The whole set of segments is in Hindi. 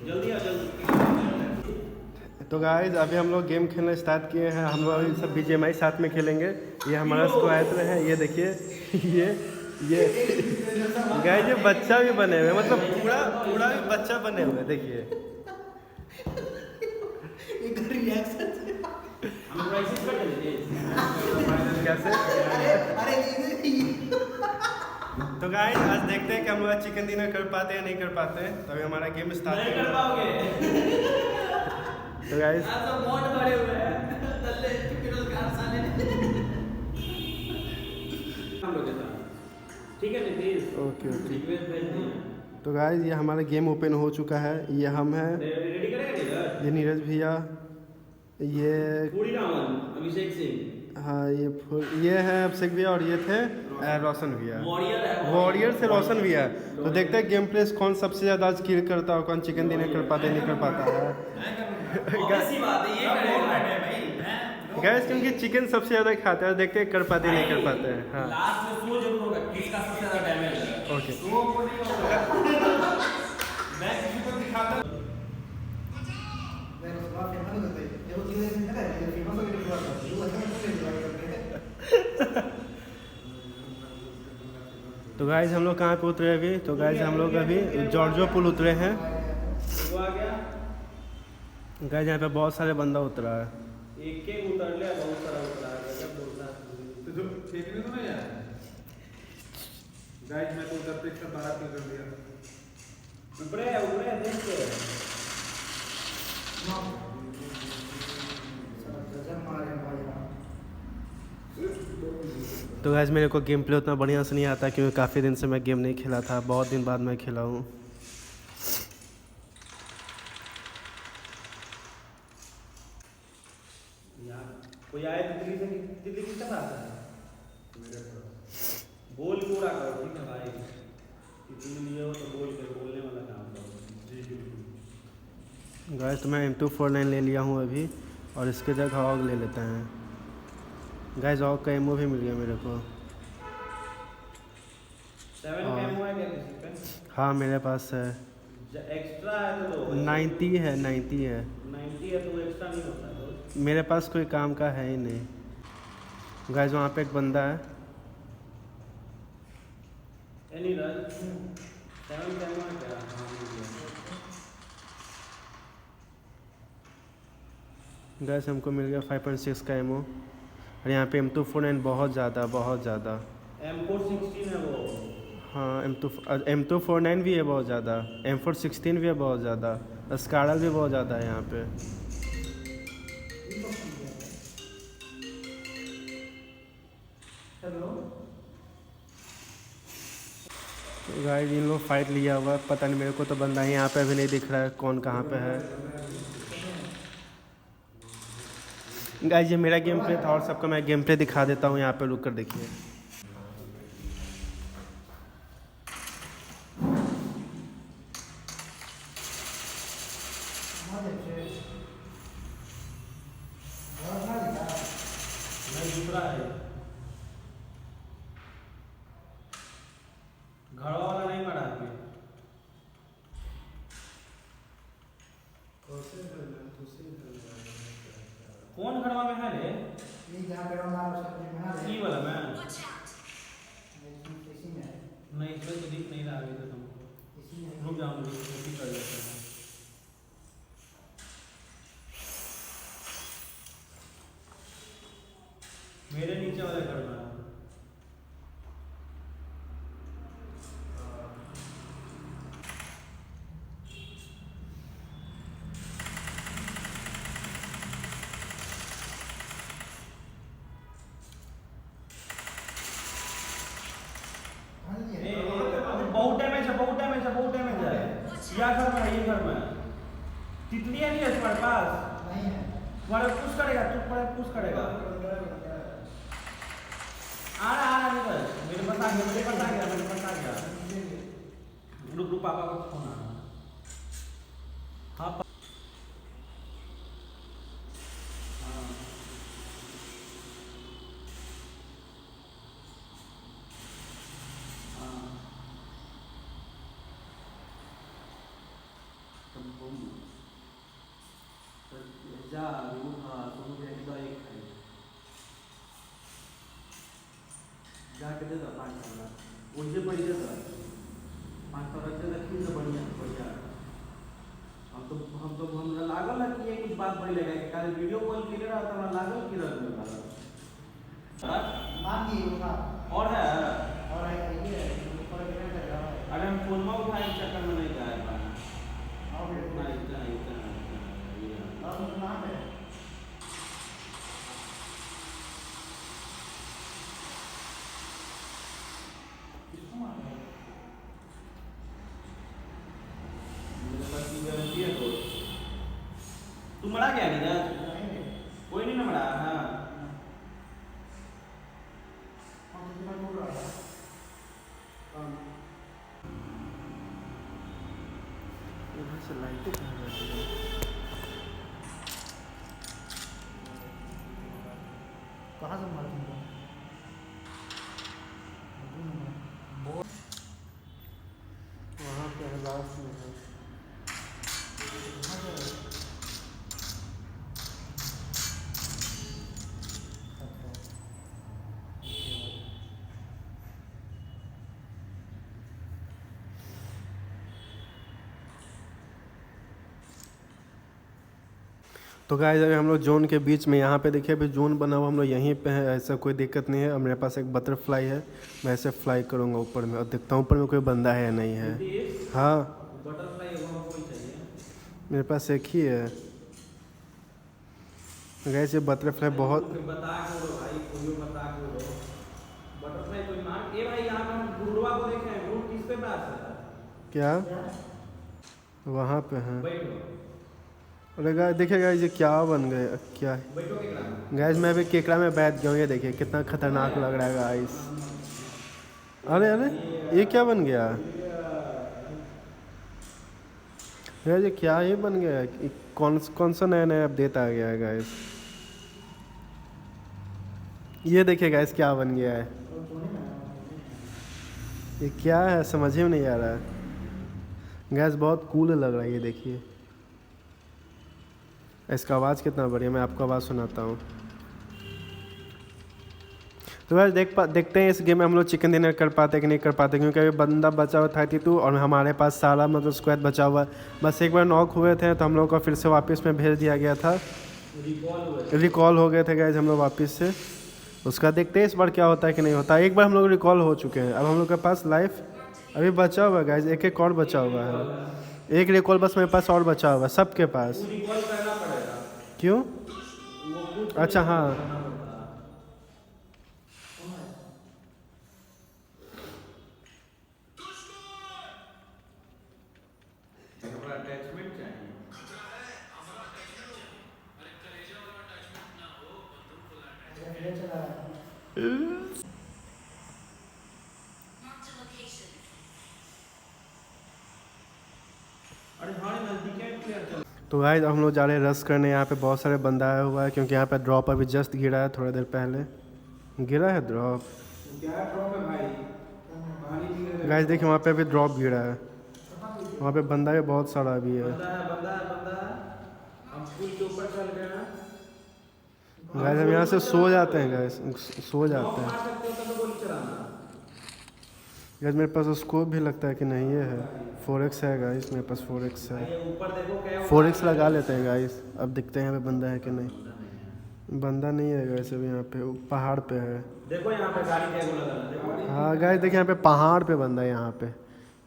जल्दी आ जल्दी। तो गाइस अभी हम लोग गेम खेलना स्टार्ट किए हैं। हम लोग सब बीजीएमआई साथ में खेलेंगे। ये हमारा स्क्वाड है, ये देखिए ये गाइस ये बच्चा भी बने हुए हैं, मतलब पूरा पूरा भी बच्चा बने हुए हैं, देखिए। हम प्राइसेस कर देते कैसे? अरे तो गाइस आज देखते हैं कि हम लोग चिकन डिनर कर पाते हैं नहीं कर पाते हैं। तो अभी हमारा गेम स्टार्ट नहीं कर पाओगे। तो गाइस आज तो मॉड बड़े हुए हैं तल्ले बेरोजगार साले हम लोग के साथ ठीक है नीतीश। Okay okay. रिक्वेस्ट भेज दिए। तो गाइस ये हमारा गेम ओपन हो चुका है। ये हम हैं, रेडी करेगा नीरज? ये नीरज भैया, ये पूरी रावण अभिषेक सिंह हाँ ये है अभिषेक भैया और ये थे रोशन भैया। वॉरियर है। वॉरियर से रोशन भी है। तो देखते हैं गेम प्ले कौन सबसे ज़्यादा आज किल करता है, कौन चिकन डिनर कर पाते नहीं कर पाता है। ऑब्वियस बात है ये करेगा भाई। गैस क्योंकि चिकन सबसे ज़्यादा खाता है, देखते हैं कर पाते नहीं कर पाते हैं। हाँ लास्ट में सो जरूर होगा किसका सबसे ज्यादा डैमेज है। ओके। सो को नहीं होगा। मैं किसी को दिखाता तो गाइस हम लोग कहाँ पे उतरे अभी? तो गाइस हम लोग अभी जॉर्जो पुल उतरे हैं। वो आ गया। गाइस यहाँ पे बहुत सारे बंदा उतरा है। एक के उतर ले बहुत सारा उतरा है जब बोलता है तो जो फेंकने तो नहीं यार गाइस मैं तो उधर तक 12 किल कर दिया। ऊपरे देख के तो गाइस मेरे को गेम प्ले उतना बढ़िया से नहीं आता क्योंकि काफ़ी दिन से मैं गेम नहीं खेला था, बहुत दिन बाद मैं खेला हूँ। यार कोई आए तो दिल्ली किसका आता है मेरे पास बोल पूरा करो ठीक है भाई कितनी लिए हो तो बोल के बोलने वाला काम करो। जी बिल्कुल। गाइस तो मैं M249 ले लिया हूँ अभी और इसके जगह ऑग ले लेते हैं। गाइस ऑग का एमओ भी मिल गया मेरे को। 7 कैमो है क्या किसी पे? हाँ मेरे पास है, एक्स्ट्रा है तो लो। 90 है 90 है। 90 है तो एक्स्ट्रा नहीं होता है तो। मेरे पास कोई काम का है ही नहीं। गाइस वहाँ पे एक बंदा है। एनी रज 7 कैमो है क्या? हाँ मिल गया। गाइस हमको मिल गया 5.6 का एमओ और यहाँ पे M249 बहुत ज़्यादा। M416 है वो। हाँ M249 भी है बहुत ज़्यादा, M416 भी है बहुत ज़्यादा, स्कारल भी बहुत ज़्यादा है यहाँ पे। हेलो गाइस इन लोग फाइट लिया हुआ है, पता नहीं मेरे को तो बंदा यहाँ पे अभी नहीं दिख रहा है कौन कहाँ पे है। गाइस ये मेरा गेम प्ले था और सबका मैं गेम प्ले दिखा देता हूँ, यहाँ पे रुक कर देखिए। नहीं दूसरा है घड़ा वाला नहीं मारा आपके। कौन घड़वा में है रे? ई वाला में? नहीं इसमें तो दिख नहीं रहा अभी तो तुमको। रुक जाओ मुझे कॉपी कर लेते हैं। मेरे नीचे वाले घर में है। बहुत डैमेज है। या घर में है, ये घर में तितली है नहीं है तुम्हारे पास? नहीं है। तुम्हारे पुश करेगा, तू पर पुश करेगा। आ रहा मेरे पास आ गया। ग्रुप पापा का फोन आ रहा है। हाँ जा वो हाँ सोनू के तो एक है जाके दे दो 500 वाला उनसे पड़ी दे दो 500 रख दे रखी तो बढ़िया बढ़िया हम लागल है कि ये कुछ बात बड़ी लगा कि कल वीडियो कॉल के रहा था लागल कि रख में वाला मांगी होगा और है ये ऊपर के नहीं लगा अरे हम फोन में उठाए चक्कर में नहीं जाए पाना आओ इतना इतना इतना ये अब कहां पे किसको मार रहा है मेरे पास की गारंटी है तो तू मरा गया नीरज कोई नहीं ना मरा हाँ हम कितना बोल रहा है इधर से लाइटें कहाँ जाती है? कहां से मार तुमको वहाँ पे है, लास्ट में है। तो गाइस अभी हम लोग जोन के बीच में यहाँ पे देखिए अभी जोन बना हुआ हम लोग यहीं पे है, ऐसा कोई दिक्कत नहीं है। और मेरे पास एक बटरफ्लाई है, मैं ऐसे फ्लाई करूँगा ऊपर में और देखता हूँ ऊपर में कोई बंदा है या नहीं है। हाँ बटरफ्लाई वहाँ कोई चाहिए मेरे पास एक ही है। गाइस ये बटरफ्लाई बहुत बता के दो भाई कोई बता के दो बटरफ्लाई कोई मार ए भाई यहाँ पे हम गुरुआ को देखे हैं गुरु किस पे पास है क्या वहाँ पे है। बैठो अरे गाइस देखिए गाइस ये क्या बन गए क्या है बैठो के ग्राम गाइस मैं अभी केकड़ा में बैठ गया हूँ, ये देखिए कितना खतरनाक लग रहा है गाइस। अरे अरे ये क्या बन गया यार, ये क्या ही बन गया है? कौन सा नया नया अपडेट आ गया है गाइस। ये देखिए गाइस क्या बन गया है, ये क्या है समझ में नहीं आ रहा है गाइस। बहुत कूल लग रहा है ये देखिए। इसका आवाज़ कितना बढ़िया, मैं आपको आवाज़ सुनाता हूँ। तो गाइस देखते हैं इस गेम में हम लोग चिकन डिनर कर पाते कि नहीं कर पाते, क्योंकि अभी बंदा बचा हुआ 32 और हमारे पास सारा मतलब स्क्वाड बचा हुआ। बस एक बार नॉक हुए थे तो हम लोग को फिर से वापस में भेज दिया गया था, रिकॉल हो गए थे गाइस हम लोग वापस से। उसका देखते हैं इस बार क्या होता है कि नहीं होता। एक बार हम लोग रिकॉल हो चुके हैं, अब हम लोग के पास लाइफ अभी बचा हुआ है गाइस, एक और बचा हुआ है। एक रिकॉल बस मेरे पास और बचा हुआ है सबके पास। क्यों? अच्छा हाँ तो गाइस हम लोग जा रहे हैं रश करने। यहाँ पे बहुत सारे बंदा आया हुआ है क्योंकि यहाँ पे ड्रॉप अभी जस्ट गिरा है, थोड़ी देर पहले गिरा है ड्रॉप। क्या ड्रॉप है भाई गाइस देखिए वहाँ पे अभी ड्रॉप गिरा है, वहाँ पे बंदा भी बहुत सारा अभी है। बंदा हम पुल के ऊपर चल गए हैं गाइस हम यहाँ से सो जाते हैं गाइस, सो जाते हैं मार सकते हो तो गोली चलाना। गाइस मेरे पास स्कोप भी लगता है कि नहीं, ये है 4x है गाइस, मेरे पास 4x है। ये ऊपर देखो क्या 4x लगा लेते हैं गाइस, अब दिखते हैं यहाँ पे बंदा है कि नहीं। बंदा नहीं है गाइस अभी, यहाँ पे पहाड़ पे है। देखो यहाँ पे गाड़ी कैगो लगा है देखो। हाँ गाइस देखिए यहाँ पे पहाड़ पे बंदा है, यहाँ पे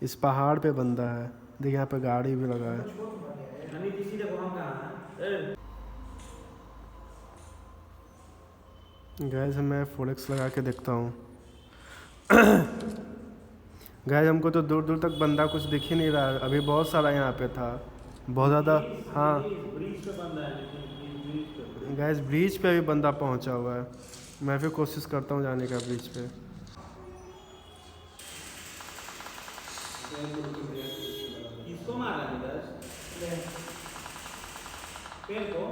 इस पहाड़ पे बंदा है। देखिए यहाँ पे गाड़ी भी लगा है। यानी किसी देखो हम कहाँ हैं गाइस मैं 4x लगा के देखता हूँ। गाइस हमको तो दूर दूर तक बंदा कुछ दिख ही नहीं रहा है, अभी बहुत सारा यहाँ पे था, बहुत ज़्यादा। हाँ ब्रिज पे बंदा है लेकिन ब्रिज पे गाइस ब्रिज पे अभी बंदा पहुँचा हुआ है, मैं भी कोशिश करता हूँ जाने का ब्रिज पे। किसको मारा है बस पेड़ को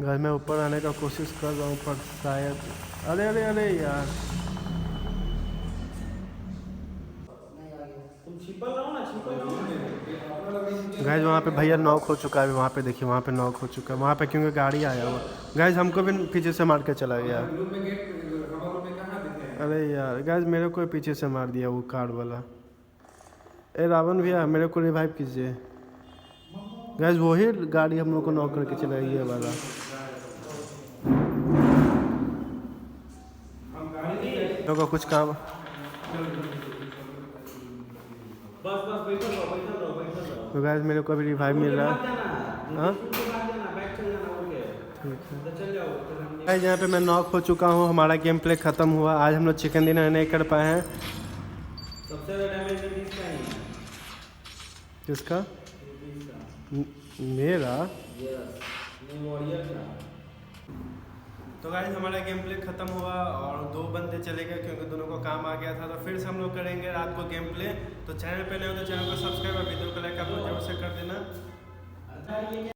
गाइस मैं ऊपर आने का कोशिश कर रहा हूँ पर शायद अरे अरे अरे यार तुम छिपल रहो ना छिपल रहो गाइज वहाँ पे भैया नॉक हो चुका है, वहाँ पे देखिए वहाँ पे नॉक हो चुका है वहाँ पे, क्योंकि गाड़ी आया हुआ। गाइज हमको भी पीछे से मार के चला गया। रूम में गेट हमारे रूम में कहाँ दिखे हैं? अरे यार गाइज मेरे को पीछे से मार दिया वो कार वाला। ए रावण भैया मेरे को रिवाइव कीजिए। गाइज वही गाड़ी हम लोग को नॉक करके चला गया वाला। लोग का कुछ काम। बस बस बैठो बैठो बैठो। तो गाइज मेरे को अभी रिवाइव मिल रहा है। हाँ गाइज यहाँ पे मैं नॉक हो चुका हूँ, हमारा गेम प्ले ख़त्म हुआ। आज हम लोग चिकन डिनर नहीं कर पाए हैं। सबसे ज़्यादा डैमेज किसका है? किसका? मेरा। तो गाइज हमारा गेम प्ले ख़त्म हुआ और 2 बंदे चले गए क्योंकि दोनों को काम आ गया था। तो फिर से हम लोग करेंगे रात को गेम प्ले। तो चैनल पे नए हो तो चैनल को सब्सक्राइब और वीडियो को लाइक आप लोग जरूर से कर देना।